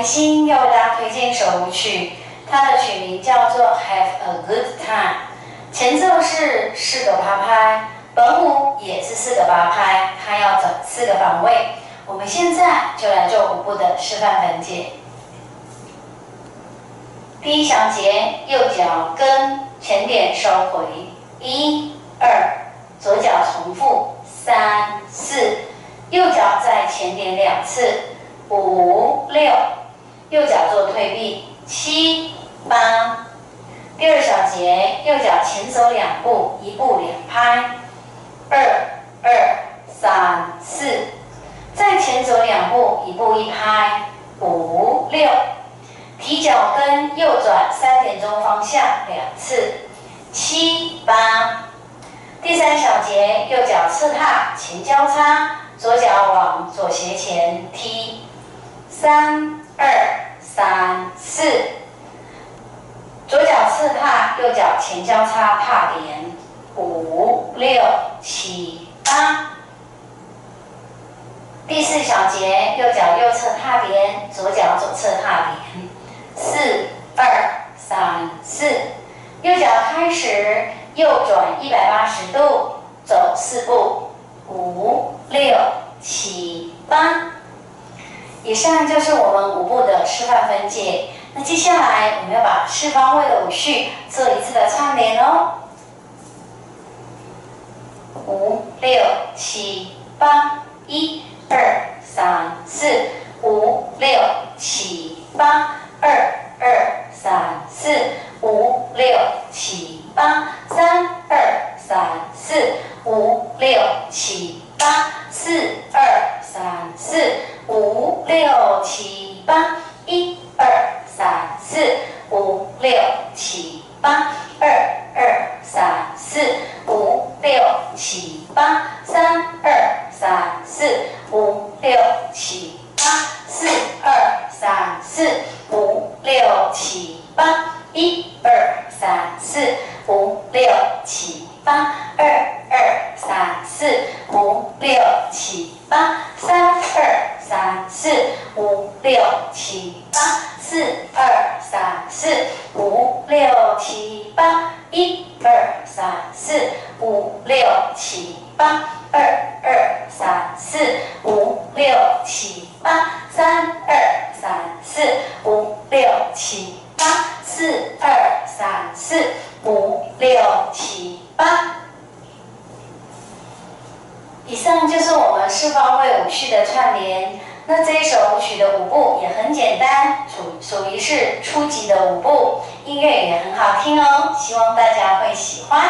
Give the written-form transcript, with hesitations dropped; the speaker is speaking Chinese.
开心要为大家推荐一首舞曲，它的曲名叫做 Have a Good Time， 前奏是4个八拍，本舞也是4个八拍，它要走4个方位。我们现在就来做舞步的示范分解。第一小节，右脚跟前点收回，1、2，左脚重复3、4，右脚在前点2次，5、6，右脚做退避7、8。第二小节，右脚前走2步，1步2拍，2、2、3、4，再前走2步，1步1拍，5、6。提脚跟右转3点钟方向2次，7、8。第三小节，右脚侧踏前交叉，左脚往左斜前踢，3、2、3、4。左脚侧踏，右脚前交叉踏点，5、6、7、8。第四小节，右脚右侧踏点，左脚左侧踏点，4、2、3、4。右脚开始右转180度走4步，5、6、7、8。以上就是我们5步的示范分解。那接下来我们要把4方位的舞序做一次的串联哦。5、6、7、8，1、2、3、4，5、6、7、8，2、2、3、4，5、6、7、8，3、2、3、4，5、6、7、8，4、2、3、4，5、6、7、8，1、2、3、4，5、6、7、8，2、2、3、4，5、6、7、8，3、2、3、4，5、6、7、8，4、2、3、4，5、6、7、8，1、2、3、4，5、6、7、8，2、2、3、4，5、6、7、8，3、2、3、4，5、6、7、8，4、2、3、4，5、6、7、8，1、2、3、4，5、6、7、8，2、2、3、4，5、6、7、8，3、2、3、4，5、6、7、8，4、2、3、4，5、6、7、8。以上就是我们4方位舞序的串联。那这一首舞曲的舞步也很简单，属于是初级的舞步，音乐也很好听哦，希望大家会喜欢。